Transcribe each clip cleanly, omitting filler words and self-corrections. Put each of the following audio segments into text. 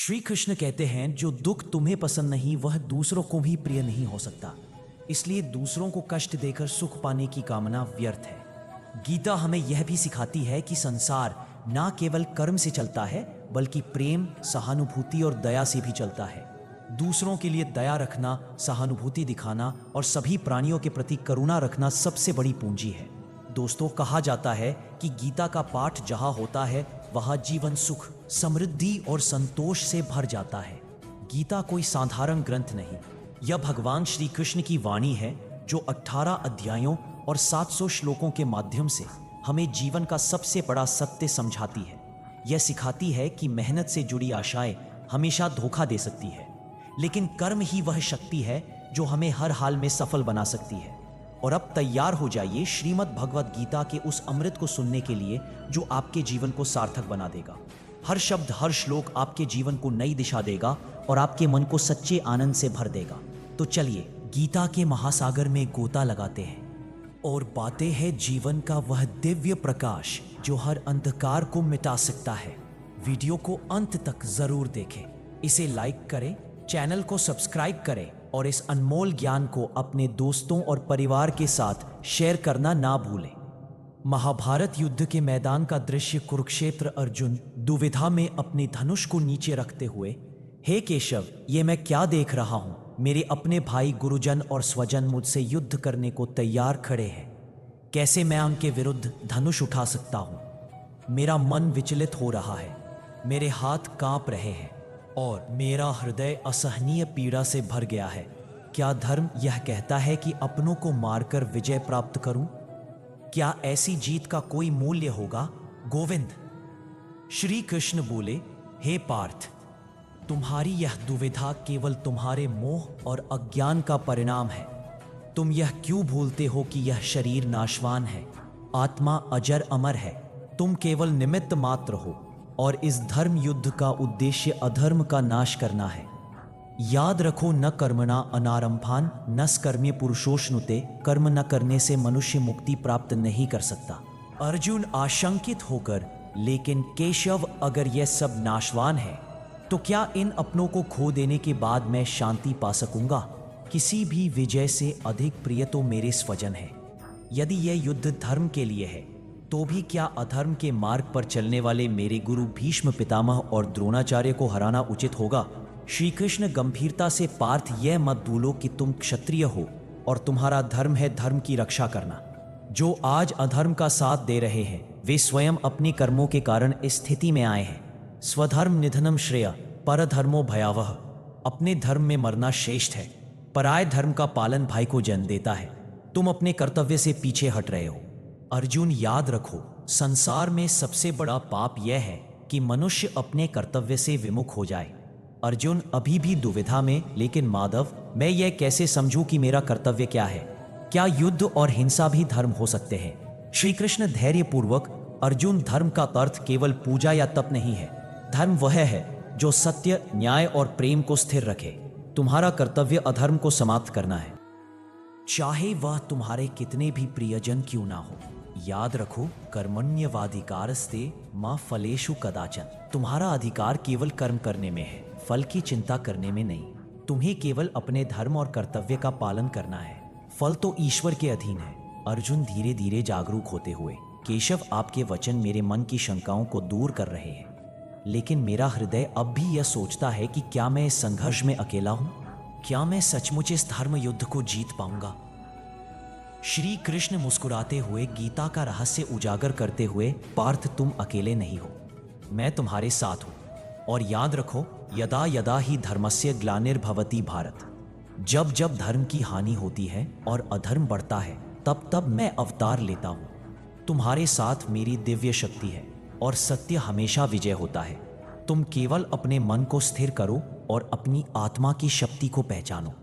श्री कृष्ण कहते हैं जो दुख तुम्हें पसंद नहीं वह दूसरों को भी प्रिय नहीं हो सकता, इसलिए दूसरों को कष्ट देकर सुख पाने की कामना व्यर्थ है। गीता हमें यह भी सिखाती है कि संसार ना केवल कर्म से चलता है बल्कि प्रेम, सहानुभूति और दया से भी चलता है। दूसरों के लिए दया रखना, सहानुभूति दिखाना और सभी प्राणियों के प्रति करुणा रखना सबसे बड़ी पूंजी है। दोस्तों, कहा जाता है कि गीता का पाठ जहां होता है वहां जीवन सुख, समृद्धि और संतोष से भर जाता है। गीता कोई साधारण ग्रंथ नहीं, यह भगवान श्री कृष्ण की वाणी है जो 18 अध्यायों और 700 श्लोकों के माध्यम से हमें जीवन का सबसे बड़ा सत्य समझाती है। यह सिखाती है कि मेहनत से जुड़ी आशाएं हमेशा धोखा दे सकती है, लेकिन कर्म ही वह शक्ति है जो हमें हर हाल में सफल बना सकती है। और अब तैयार हो जाइए श्रीमद् भगवद गीता के उस अमृत को सुनने के लिए जो आपके जीवन को सार्थक बना देगा। हर शब्द, हर श्लोक आपके जीवन को नई दिशा देगा और आपके मन को सच्चे आनंद से भर देगा। तो चलिए गीता के महासागर में गोता लगाते हैं और पाते हैं जीवन का वह दिव्य प्रकाश जो हर अंधकार को मिटा सकता है। वीडियो को अंत तक जरूर देखें, इसे लाइक करें, चैनल को सब्सक्राइब करें और इस अनमोल ज्ञान को अपने दोस्तों और परिवार के साथ शेयर करना ना भूलें। महाभारत युद्ध के मैदान का दृश्य कुरुक्षेत्र। अर्जुन दुविधा में अपने धनुष को नीचे रखते हुए, हे केशव, ये मैं क्या देख रहा हूं? मेरे अपने भाई, गुरुजन और स्वजन मुझसे युद्ध करने को तैयार खड़े हैं। कैसे मैं उनके विरुद्ध धनुष उठा सकता हूं? मेरा मन विचलित हो रहा है, मेरे हाथ कांप रहे हैं और मेरा हृदय असहनीय पीड़ा से भर गया है। क्या धर्म यह कहता है कि अपनों को मारकर विजय प्राप्त करूं? क्या ऐसी जीत का कोई मूल्य होगा? गोविंद, श्री कृष्ण बोले, हे पार्थ, तुम्हारी यह दुविधा केवल तुम्हारे मोह और अज्ञान का परिणाम है। तुम यह क्यों भूलते हो कि यह शरीर नाशवान है, आत्मा अजर अमर है। तुम केवल निमित्त मात्र हो और इस धर्म युद्ध का उद्देश्य अधर्म का नाश करना है। याद रखो, न कर्मणा अनारंभान नस्कर्म्य पुरुषोष्णुते। कर्म न करने से मनुष्य मुक्ति प्राप्त नहीं कर सकता। अर्जुन आशंकित होकर, लेकिन केशव, अगर यह सब नाशवान है तो क्या इन अपनों को खो देने के बाद मैं शांति पा सकूंगा? किसी भी विजय से अधिक प्रिय तो मेरे स्वजन है। यदि यह युद्ध धर्म के लिए है तो भी क्या अधर्म के मार्ग पर चलने वाले मेरे गुरु भीष्म पितामह और द्रोणाचार्य को हराना उचित होगा? श्री कृष्ण गंभीरता से, पार्थ, यह मत भूलो कि तुम क्षत्रिय हो और तुम्हारा धर्म है धर्म की रक्षा करना। जो आज अधर्म का साथ दे रहे हैं वे स्वयं अपने कर्मों के कारण इस स्थिति में आए हैं। स्वधर्म निधनम श्रेय, परधर्मो भयावह। अपने धर्म में मरना श्रेष्ठ है, पराय धर्म का पालन भाई को जन्म देता है। तुम अपने कर्तव्य से पीछे हट रहे हो। अर्जुन, याद रखो, संसार में सबसे बड़ा पाप यह है कि मनुष्य अपने कर्तव्य से विमुख हो जाए। अर्जुन अभी भी दुविधा में, लेकिन माधव, मैं यह कैसे समझूं कि मेरा कर्तव्य क्या है? क्या युद्ध और हिंसा भी धर्म हो सकते हैं? श्री कृष्ण धैर्यपूर्वक, अर्जुन, धर्म का अर्थ केवल पूजा या तप नहीं है। धर्म वह है जो सत्य, न्याय और प्रेम को स्थिर रखे। तुम्हारा कर्तव्य अधर्म को समाप्त करना है, चाहे वह तुम्हारे कितने भी प्रियजन क्यों ना हो। याद रखो, कर्मण्यवाधिकारस्ते मा फलेषु कदाचन। तुम्हारा अधिकार केवल कर्म करने में है, फल की चिंता करने में नहीं। तुम्हें केवल अपने धर्म और कर्तव्य का पालन करना है, फल तो ईश्वर के अधीन है। अर्जुन धीरे धीरे जागरूक होते हुए, केशव, आपके वचन मेरे मन की शंकाओं को दूर कर रहे हैं, लेकिन मेरा हृदय अब भी यह सोचता है कि क्या मैं इस संघर्ष में अकेला हूं? क्या मैं सचमुच इस धर्म युद्ध को जीत पाऊंगा? श्री कृष्ण मुस्कुराते हुए गीता का रहस्य उजागर करते हुए, पार्थ, तुम अकेले नहीं हो, मैं तुम्हारे साथ हूं। और याद रखो, यदा यदा ही धर्मस्य ग्लानिर्भवति भारत। जब जब धर्म की हानि होती है और अधर्म बढ़ता है, तब तब मैं अवतार लेता हूं। तुम्हारे साथ मेरी दिव्य शक्ति है और सत्य हमेशा विजय होता है। तुम केवल अपने मन को स्थिर करो और अपनी आत्मा की शक्ति को पहचानो।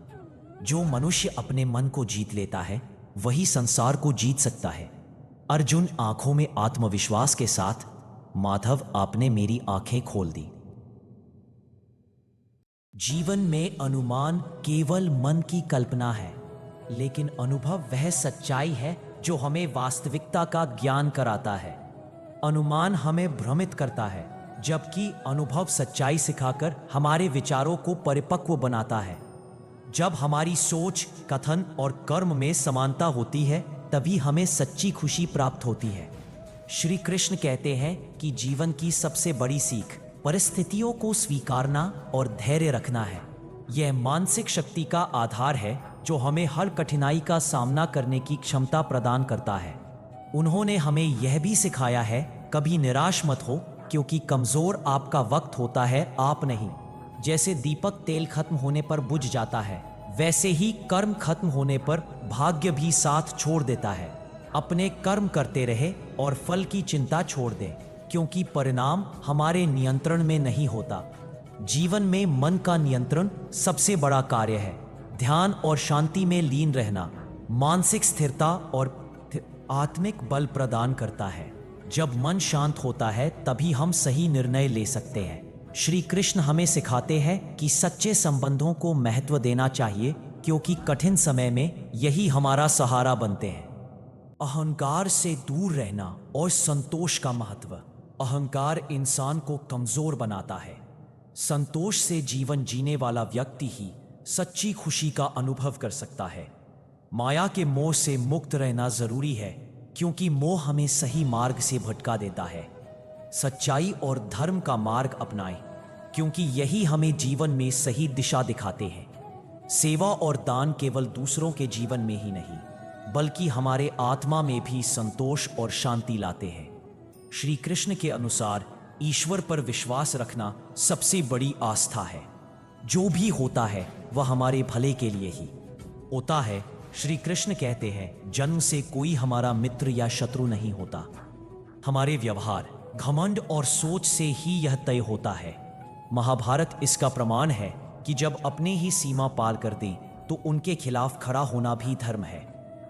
जो मनुष्य अपने मन को जीत लेता है वही संसार को जीत सकता है। अर्जुन आंखों में आत्मविश्वास के साथ, माधव, आपने मेरी आंखें खोल दी। जीवन में अनुमान केवल मन की कल्पना है, लेकिन अनुभव वह सच्चाई है जो हमें वास्तविकता का ज्ञान कराता है। अनुमान हमें भ्रमित करता है, जबकि अनुभव सच्चाई सिखाकर हमारे विचारों को परिपक्व बनाता है। जब हमारी सोच, कथन और कर्म में समानता होती है तभी हमें सच्ची खुशी प्राप्त होती है। श्री कृष्ण कहते हैं कि जीवन की सबसे बड़ी सीख परिस्थितियों को स्वीकारना और धैर्य रखना है। यह मानसिक शक्ति का आधार है जो हमें हर कठिनाई का सामना करने की क्षमता प्रदान करता है। उन्होंने हमें यह भी सिखाया है, कभी निराश मत हो, क्योंकि कमजोर आपका वक्त होता है, आप नहीं। जैसे दीपक तेल खत्म होने पर बुझ जाता है, वैसे ही कर्म खत्म होने पर भाग्य भी साथ छोड़ देता है। अपने कर्म करते रहे और फल की चिंता छोड़ दें, क्योंकि परिणाम हमारे नियंत्रण में नहीं होता। जीवन में मन का नियंत्रण सबसे बड़ा कार्य है। ध्यान और शांति में लीन रहना मानसिक स्थिरता और आत्मिक बल प्रदान करता है। जब मन शांत होता है तभी हम सही निर्णय ले सकते हैं। श्री कृष्ण हमें सिखाते हैं कि सच्चे संबंधों को महत्व देना चाहिए, क्योंकि कठिन समय में यही हमारा सहारा बनते हैं। अहंकार से दूर रहना और संतोष का महत्व। अहंकार इंसान को कमजोर बनाता है। संतोष से जीवन जीने वाला व्यक्ति ही सच्ची खुशी का अनुभव कर सकता है। माया के मोह से मुक्त रहना जरूरी है, क्योंकि मोह हमें सही मार्ग से भटका देता है। सच्चाई और धर्म का मार्ग अपनाएं, क्योंकि यही हमें जीवन में सही दिशा दिखाते हैं। सेवा और दान केवल दूसरों के जीवन में ही नहीं, बल्कि हमारे आत्मा में भी संतोष और शांति लाते हैं। श्री कृष्ण के अनुसार ईश्वर पर विश्वास रखना सबसे बड़ी आस्था है। जो भी होता है वह हमारे भले के लिए ही होता है। श्री कृष्ण कहते हैं, जन्म से कोई हमारा मित्र या शत्रु नहीं होता। हमारे व्यवहार, घमंड और सोच से ही यह तय होता है। महाभारत इसका प्रमाण है कि जब अपने ही सीमा पार कर दें तो उनके खिलाफ खड़ा होना भी धर्म है।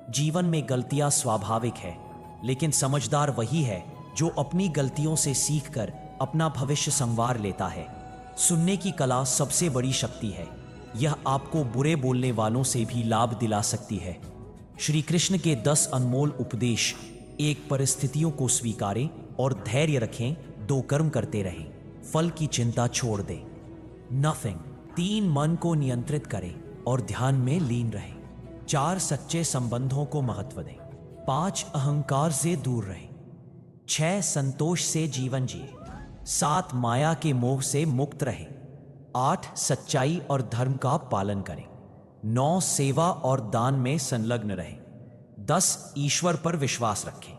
जीवन में गलतियां स्वाभाविक है, लेकिन समझदार वही है जो अपनी गलतियों से सीखकर अपना भविष्य संवार लेता है। सुनने की कला सबसे बड़ी शक्ति है। यह आपको बुरे बोलने वालों से भी लाभ दिला सकती है। श्री कृष्ण के 10 अनमोल उपदेश: एक, परिस्थितियों को स्वीकारें और धैर्य रखें। 2, कर्म करते रहें, फल की चिंता छोड़ दें। नथिंग। 3, मन को नियंत्रित करें और ध्यान में लीन रहें। 4, सच्चे संबंधों को महत्व दें। 5, अहंकार से दूर रहें। 6, संतोष से जीवन जिए। 7, माया के मोह से मुक्त रहें। 8, सच्चाई और धर्म का पालन करें। 9, सेवा और दान में संलग्न रहें। 10, ईश्वर पर विश्वास रखें।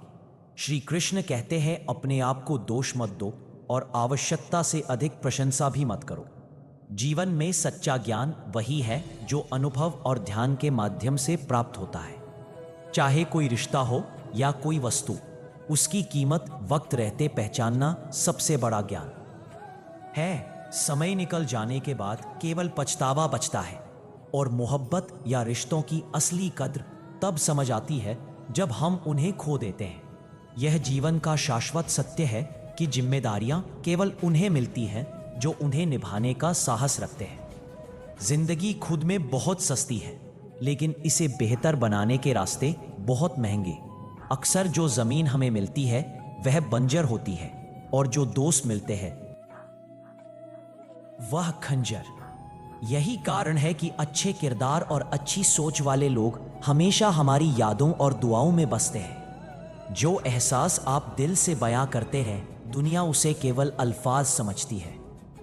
श्री कृष्ण कहते हैं, अपने आप को दोष मत दो और आवश्यकता से अधिक प्रशंसा भी मत करो। जीवन में सच्चा ज्ञान वही है जो अनुभव और ध्यान के माध्यम से प्राप्त होता है। चाहे कोई रिश्ता हो या कोई वस्तु, उसकी कीमत वक्त रहते पहचानना सबसे बड़ा ज्ञान है। समय निकल जाने के बाद केवल पछतावा बचता है, और मोहब्बत या रिश्तों की असली कद्र तब समझ आती है जब हम उन्हें खो देते हैं। यह जीवन का शाश्वत सत्य है कि जिम्मेदारियां केवल उन्हें मिलती हैं जो उन्हें निभाने का साहस रखते हैं। जिंदगी खुद में बहुत सस्ती है, लेकिन इसे बेहतर बनाने के रास्ते बहुत महंगे। अक्सर जो जमीन हमें मिलती है वह बंजर होती है, और जो दोस्त मिलते हैं वह खंजर। यही कारण है कि अच्छे किरदार और अच्छी सोच वाले लोग हमेशा हमारी यादों और दुआओं में बसते हैं। जो एहसास आप दिल से बयां करते हैं, दुनिया उसे केवल अल्फाज समझती है।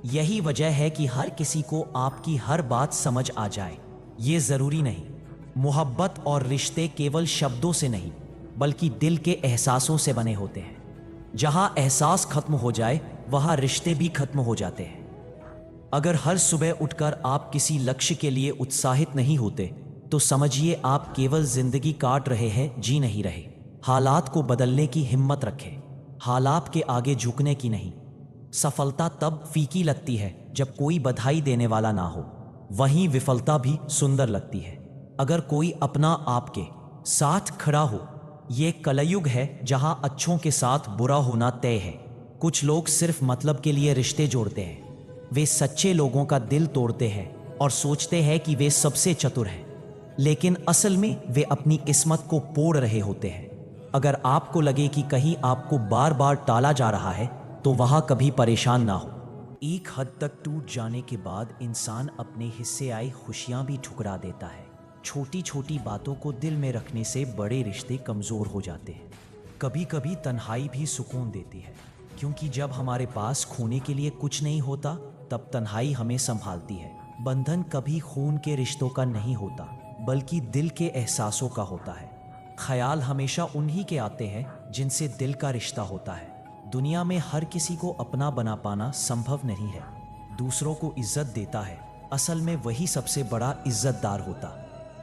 यही वजह है कि हर किसी को आपकी हर बात समझ आ जाए, ये जरूरी नहीं। मोहब्बत और रिश्ते केवल शब्दों से नहीं, बल्कि दिल के एहसासों से बने होते हैं। जहां एहसास खत्म हो जाए, वहां रिश्ते भी खत्म हो जाते हैं। अगर हर सुबह उठकर आप किसी लक्ष्य के लिए उत्साहित नहीं होते, तो समझिए आप केवल जिंदगी काट रहे हैं, जी नहीं रहे। हालात को बदलने की हिम्मत रखें, हालात के आगे झुकने की नहीं। सफलता तब फीकी लगती है जब कोई बधाई देने वाला ना हो, वहीं विफलता भी सुंदर लगती है अगर कोई अपना आपके साथ खड़ा हो। ये कलयुग है जहां अच्छों के साथ बुरा होना तय है। कुछ लोग सिर्फ मतलब के लिए रिश्ते जोड़ते हैं। वे सच्चे लोगों का दिल तोड़ते हैं और सोचते हैं कि वे सबसे चतुर हैं, लेकिन असल में वे अपनी किस्मत को पोड़ रहे होते हैं। अगर आपको लगे कि कहीं आपको बार बार टाला जा रहा है, तो वहां कभी परेशान ना हो। एक हद तक टूट जाने के बाद इंसान अपने हिस्से आई खुशियां भी ठुकरा देता है। छोटी छोटी बातों को दिल में रखने से बड़े रिश्ते कमजोर हो जाते हैं। कभी कभी तन्हाई भी सुकून देती है, क्योंकि जब हमारे पास खोने के लिए कुछ नहीं होता तब तन्हाई हमें संभालती है। बंधन कभी खून के रिश्तों का नहीं होता, बल्कि दिल के एहसासों का होता है। ख्याल हमेशा उन्हीं के आते हैं जिनसे दिल का रिश्ता होता है। दुनिया में हर किसी को अपना बना पाना संभव नहीं है। दूसरों को इज्जत देता है, असल में वही सबसे बड़ा इज्जतदार होता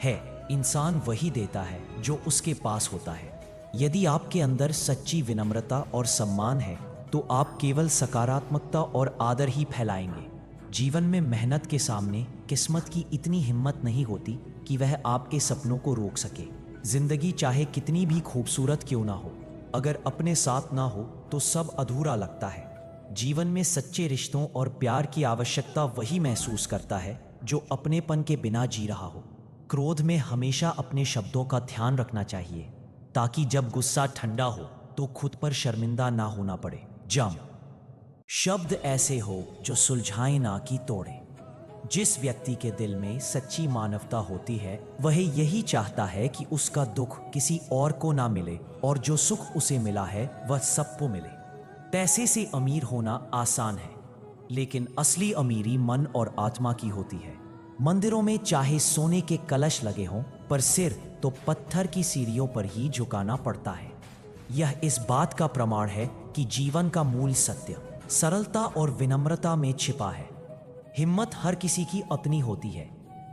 है। इंसान वही देता है जो उसके पास होता है। यदि आपके अंदर सच्ची विनम्रता और सम्मान है तो आप केवल सकारात्मकता और आदर ही फैलाएंगे। जीवन में मेहनत के सामने किस्मत की इतनी हिम्मत नहीं होती कि वह आपके सपनों को रोक सके। जिंदगी चाहे कितनी भी खूबसूरत क्यों ना हो, अगर अपने साथ ना हो तो सब अधूरा लगता है। जीवन में सच्चे रिश्तों और प्यार की आवश्यकता वही महसूस करता है जो अपनेपन के बिना जी रहा हो। क्रोध में हमेशा अपने शब्दों का ध्यान रखना चाहिए, ताकि जब गुस्सा ठंडा हो तो खुद पर शर्मिंदा ना होना पड़े। जम शब्द ऐसे हो जो सुलझाए ना कि तोड़े। जिस व्यक्ति के दिल में सच्ची मानवता होती है वह यही चाहता है कि उसका दुख किसी और को ना मिले, और जो सुख उसे मिला है वह सबको मिले। पैसे से अमीर होना आसान है, लेकिन असली अमीरी मन और आत्मा की होती है। मंदिरों में चाहे सोने के कलश लगे हों, पर सिर तो पत्थर की सीढ़ियों पर ही झुकाना पड़ता है। यह इस बात का प्रमाण है कि जीवन का मूल सत्य सरलता और विनम्रता में छिपा है। हिम्मत हर किसी की अपनी होती है।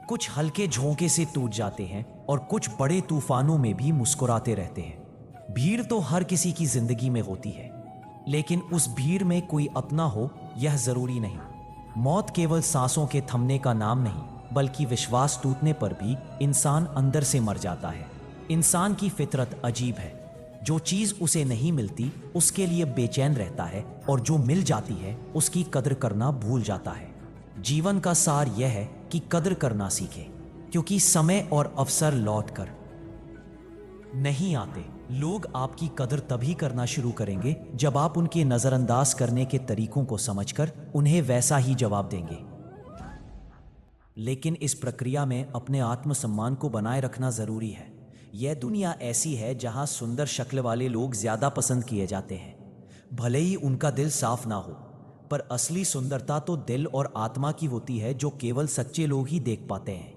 कुछ हल्के झोंके से टूट जाते हैं और कुछ बड़े तूफानों में भी मुस्कुराते रहते हैं। भीड़ तो हर किसी की जिंदगी में होती है, लेकिन उस भीड़ में कोई अपना हो यह जरूरी नहीं। मौत केवल सांसों के थमने का नाम नहीं, बल्कि विश्वास टूटने पर भी इंसान अंदर से मर जाता है। इंसान की फितरत अजीब है। जो चीज उसे नहीं मिलती उसके लिए बेचैन रहता है, और जो मिल जाती है उसकी कद्र करना भूल जाता है। जीवन का सार यह है कि कद्र करना सीखें, क्योंकि समय और अवसर लौटकर नहीं आते। लोग आपकी कद्र तभी करना शुरू करेंगे जब आप उनके नजरअंदाज करने के तरीकों को समझकर उन्हें वैसा ही जवाब देंगे। लेकिन इस प्रक्रिया में अपने आत्मसम्मान को बनाए रखना जरूरी है। यह दुनिया ऐसी है जहां सुंदर शक्ल वाले लोग ज्यादा पसंद किए जाते हैं, भले ही उनका दिल साफ ना हो। पर असली सुंदरता तो दिल और आत्मा की होती है, जो केवल सच्चे लोग ही देख पाते हैं।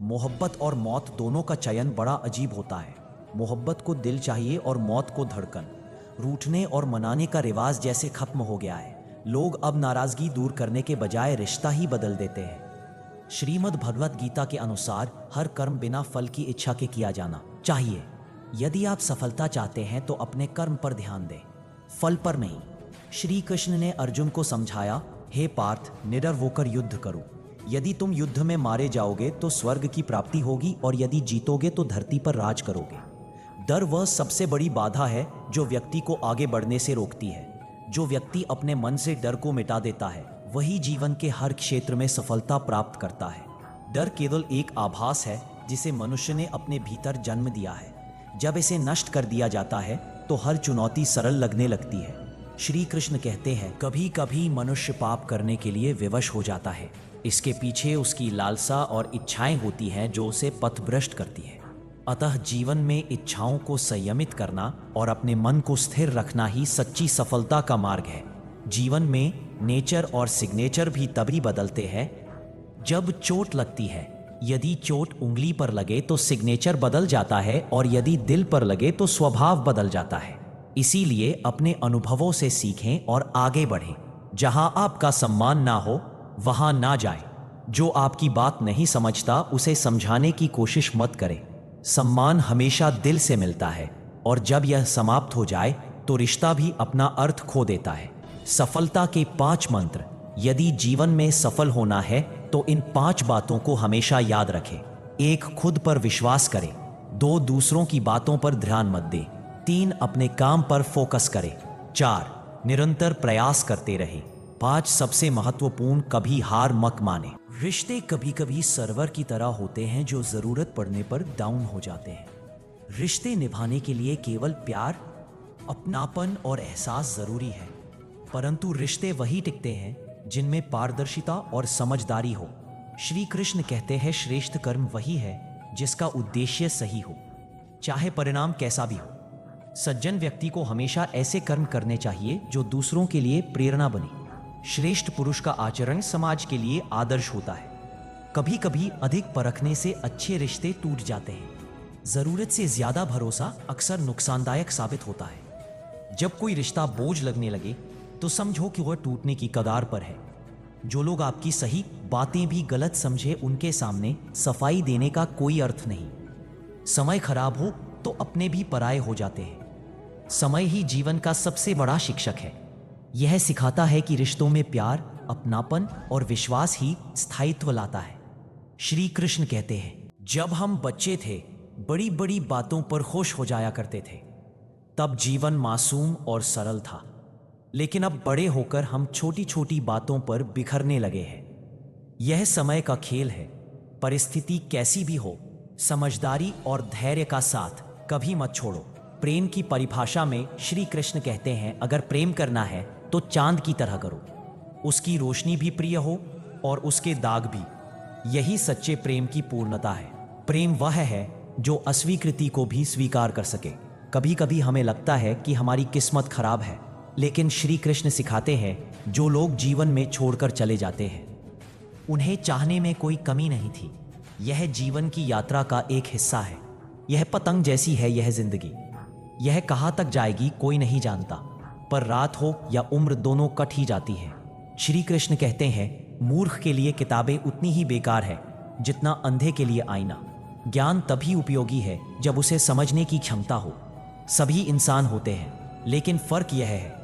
मोहब्बत और मौत दोनों का चयन बड़ा अजीब होता है। मोहब्बत को दिल चाहिए और मौत को धड़कन। रूठने और मनाने का रिवाज जैसे खत्म हो गया है। लोग अब नाराजगी दूर करने के बजाय रिश्ता ही बदल देते हैं। श्रीमद् भगवत गीता के अनुसार हर कर्म बिना फल की इच्छा के किया जाना चाहिए। यदि आप सफलता चाहते हैं तो अपने कर्म पर ध्यान दें, फल पर नहीं। श्री कृष्ण ने अर्जुन को समझाया, हे पार्थ, निडर होकर युद्ध करो। यदि तुम युद्ध में मारे जाओगे तो स्वर्ग की प्राप्ति होगी, और यदि जीतोगे तो धरती पर राज करोगे। डर वह सबसे बड़ी बाधा है जो व्यक्ति को आगे बढ़ने से रोकती है। जो व्यक्ति अपने मन से डर को मिटा देता है वही जीवन के हर क्षेत्र में सफलता प्राप्त करता है। डर केवल एक आभास है जिसे मनुष्य ने अपने भीतर जन्म दिया है। जब इसे नष्ट कर दिया जाता है तो हर चुनौती सरल लगने लगती है। श्री कृष्ण कहते हैं, कभी कभी मनुष्य पाप करने के लिए विवश हो जाता है। इसके पीछे उसकी लालसा और इच्छाएं होती हैं जो उसे पथभ्रष्ट करती है। अतः जीवन में इच्छाओं को संयमित करना और अपने मन को स्थिर रखना ही सच्ची सफलता का मार्ग है। जीवन में नेचर और सिग्नेचर भी तभी बदलते हैं जब चोट लगती है। यदि चोट उंगली पर लगे तो सिग्नेचर बदल जाता है, और यदि दिल पर लगे तो स्वभाव बदल जाता है। इसीलिए अपने अनुभवों से सीखें और आगे बढ़ें। जहां आपका सम्मान ना हो वहां ना जाएं। जो आपकी बात नहीं समझता उसे समझाने की कोशिश मत करें। सम्मान हमेशा दिल से मिलता है, और जब यह समाप्त हो जाए तो रिश्ता भी अपना अर्थ खो देता है। सफलता के 5 मंत्र। यदि जीवन में सफल होना है तो इन 5 बातों को हमेशा याद रखें। 1. खुद पर विश्वास करें। 2. दूसरों की बातों पर ध्यान मत दें। 3. अपने काम पर फोकस करें। 4. निरंतर प्रयास करते रहें। 5. सबसे महत्वपूर्ण, कभी हार मत माने। रिश्ते कभी कभी सर्वर की तरह होते हैं जो जरूरत पड़ने पर डाउन हो जाते हैं। रिश्ते निभाने के लिए केवल प्यार, अपनापन और एहसास जरूरी है। परंतु रिश्ते वही टिकते हैं जिनमें पारदर्शिता और समझदारी हो। श्री कृष्ण कहते हैं श्रेष्ठ कर्म वही है जिसका उद्देश्य सही हो, चाहे परिणाम कैसा भी हो। सज्जन व्यक्ति को हमेशा ऐसे कर्म करने चाहिए जो दूसरों के लिए प्रेरणा बने। श्रेष्ठ पुरुष का आचरण समाज के लिए आदर्श होता है। कभी कभी अधिक परखने से अच्छे रिश्ते टूट जाते हैं। जरूरत से ज्यादा भरोसा अक्सर नुकसानदायक साबित होता है। जब कोई रिश्ता बोझ लगने लगे तो समझो कि वह टूटने की कगार पर है। जो लोग आपकी सही बातें भी गलत समझे, उनके सामने सफाई देने का कोई अर्थ नहीं। समय खराब हो तो अपने भी पराये हो जाते हैं। समय ही जीवन का सबसे बड़ा शिक्षक है। यह सिखाता है कि रिश्तों में प्यार, अपनापन और विश्वास ही स्थायित्व लाता है। श्री कृष्ण कहते हैं, जब हम बच्चे थे बड़ी बड़ी बातों पर खुश हो जाया करते थे। तब जीवन मासूम और सरल था। लेकिन अब बड़े होकर हम छोटी छोटी बातों पर बिखरने लगे हैं। यह समय का खेल है। परिस्थिति कैसी भी हो, समझदारी और धैर्य का साथ कभी मत छोड़ो। प्रेम की परिभाषा में श्री कृष्ण कहते हैं, अगर प्रेम करना है तो चांद की तरह करो। उसकी रोशनी भी प्रिय हो और उसके दाग भी। यही सच्चे प्रेम की पूर्णता है। प्रेम वह है जो अस्वीकृति को भी स्वीकार कर सके। कभी कभी हमें लगता है कि हमारी किस्मत खराब है, लेकिन श्री कृष्ण सिखाते हैं जो लोग जीवन में छोड़कर चले जाते हैं उन्हें चाहने में कोई कमी नहीं थी। यह जीवन की यात्रा का एक हिस्सा है। यह पतंग जैसी है यह जिंदगी। यह कहाँ तक जाएगी कोई नहीं जानता, पर रात हो या उम्र दोनों कट ही जाती है। श्री कृष्ण कहते हैं, मूर्ख के लिए किताबें उतनी ही बेकार है जितना अंधे के लिए आईना। ज्ञान तभी उपयोगी है जब उसे समझने की क्षमता हो। सभी इंसान होते हैं, लेकिन फर्क यह है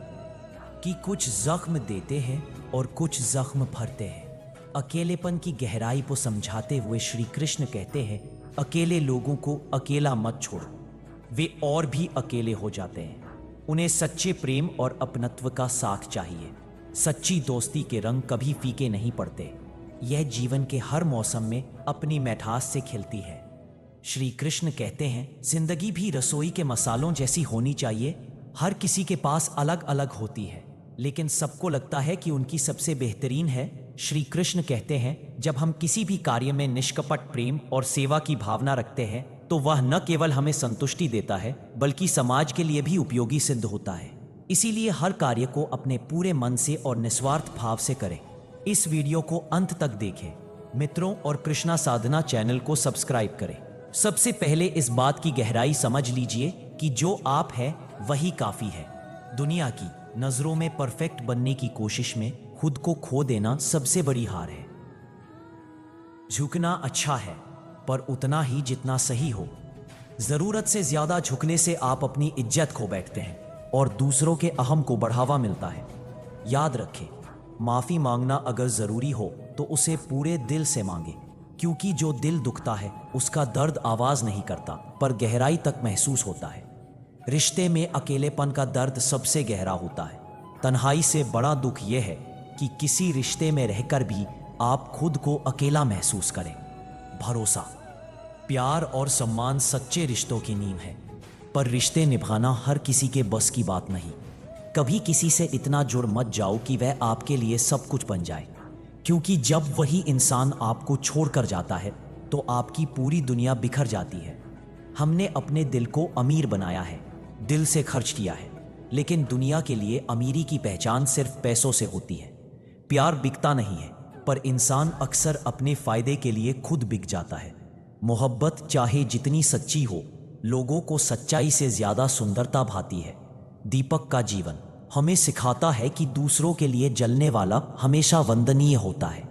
कि कुछ जख्म देते हैं और कुछ जख्म भरते हैं। अकेलेपन की गहराई को समझाते हुए श्री कृष्ण कहते हैं, अकेले लोगों को अकेला मत छोड़ो, वे और भी अकेले हो जाते हैं। उन्हें सच्चे प्रेम और अपनत्व का साथ चाहिए। सच्ची दोस्ती के रंग कभी फीके नहीं पड़ते। यह जीवन के हर मौसम में अपनी मिठास से खिलती है। श्री कृष्ण कहते हैं, जिंदगी भी रसोई के मसालों जैसी होनी चाहिए। हर किसी के पास अलग अलग होती है, लेकिन सबको लगता है कि उनकी सबसे बेहतरीन है। श्री कृष्ण कहते हैं, जब हम किसी भी कार्य में निष्कपट प्रेम और सेवा की भावना रखते हैं तो वह न केवल हमें संतुष्टि देता है बल्कि समाज के लिए भी उपयोगी सिद्ध होता है। इसीलिए हर कार्य को अपने पूरे मन से और निस्वार्थ भाव से करें। इस वीडियो को अंत तक देखें। मित्रों और कृष्णा साधना चैनल को सब्सक्राइब करें। सबसे पहले इस बात की गहराई समझ लीजिए कि जो आप हैं वही काफी है। दुनिया की नजरों में परफेक्ट बनने की कोशिश में खुद को खो देना सबसे बड़ी हार है। झुकना अच्छा है, पर उतना ही जितना सही हो। जरूरत से ज्यादा झुकने से आप अपनी इज्जत खो बैठते हैं और दूसरों के अहम को बढ़ावा मिलता है। याद रखें, माफी मांगना अगर जरूरी हो तो उसे पूरे दिल से मांगे, क्योंकि जो दिल दुखता है उसका दर्द आवाज नहीं करता पर गहराई तक महसूस होता है। रिश्ते में अकेलेपन का दर्द सबसे गहरा होता है। तन्हाई से बड़ा दुख यह है कि किसी रिश्ते में रहकर भी आप खुद को अकेला महसूस करें। भरोसा, प्यार और सम्मान सच्चे रिश्तों की नींव है, पर रिश्ते निभाना हर किसी के बस की बात नहीं। कभी किसी से इतना जुड़ मत जाओ कि वह आपके लिए सब कुछ बन जाए, क्योंकि जब वही इंसान आपको छोड़कर जाता है तो आपकी पूरी दुनिया बिखर जाती है। हमने अपने दिल को अमीर बनाया है, दिल से खर्च किया है, लेकिन दुनिया के लिए अमीरी की पहचान सिर्फ पैसों से होती है। प्यार बिकता नहीं है, पर इंसान अक्सर अपने फायदे के लिए खुद बिक जाता है। मोहब्बत चाहे जितनी सच्ची हो, लोगों को सच्चाई से ज्यादा सुंदरता भाती है। दीपक का जीवन हमें सिखाता है कि दूसरों के लिए जलने वाला हमेशा वंदनीय होता है।